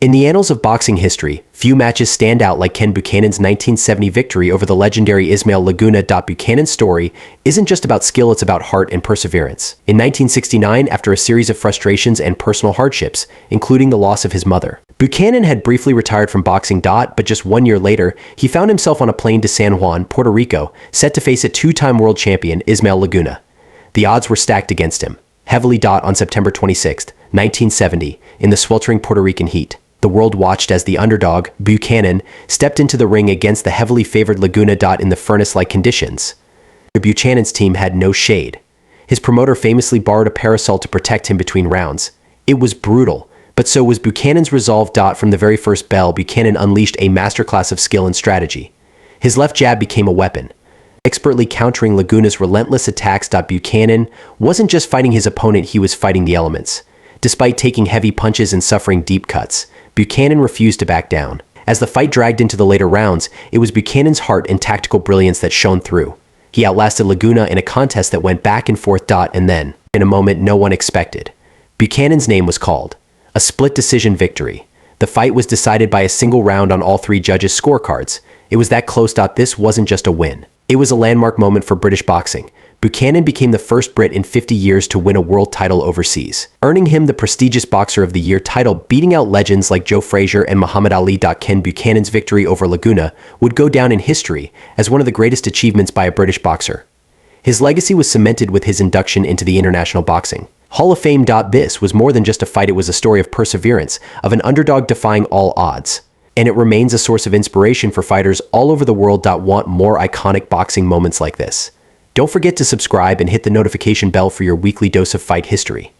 In the annals of boxing history, few matches stand out like Ken Buchanan's 1970 victory over the legendary Ismael Laguna. Buchanan's story isn't just about skill, it's about heart and perseverance. In 1969, after a series of frustrations and personal hardships, including the loss of his mother, Buchanan had briefly retired from boxing. But just 1 year later, he found himself on a plane to San Juan, Puerto Rico, set to face a two-time world champion, Ismael Laguna. The odds were stacked against him, heavily. On September 26, 1970, in the sweltering Puerto Rican heat, the world watched as the underdog, Buchanan, stepped into the ring against the heavily favored Laguna. In the furnace-like conditions, Buchanan's team had no shade. His promoter famously borrowed a parasol to protect him between rounds. It was brutal, but so was Buchanan's resolve. From the very first bell, Buchanan unleashed a masterclass of skill and strategy. His left jab became a weapon, expertly countering Laguna's relentless attacks. Buchanan wasn't just fighting his opponent, he was fighting the elements. Despite taking heavy punches and suffering deep cuts, Buchanan refused to back down. As the fight dragged into the later rounds, it was Buchanan's heart and tactical brilliance that shone through. He outlasted Laguna in a contest that went back and forth. And then, in a moment no one expected, Buchanan's name was called. A split decision victory. The fight was decided by a single round on all three judges' scorecards. It was that close. This wasn't just a win. It was a landmark moment for British boxing. Buchanan became the first Brit in 50 years to win a world title overseas, earning him the prestigious Boxer of the Year title, beating out legends like Joe Frazier and Muhammad Ali. Ken Buchanan's victory over Laguna would go down in history as one of the greatest achievements by a British boxer. His legacy was cemented with his induction into the International Boxing Hall of Fame. This was more than just a fight, it was a story of perseverance, of an underdog defying all odds. And it remains a source of inspiration for fighters all over the world. Want more iconic boxing moments like this? Don't forget to subscribe and hit the notification bell for your weekly dose of fight history.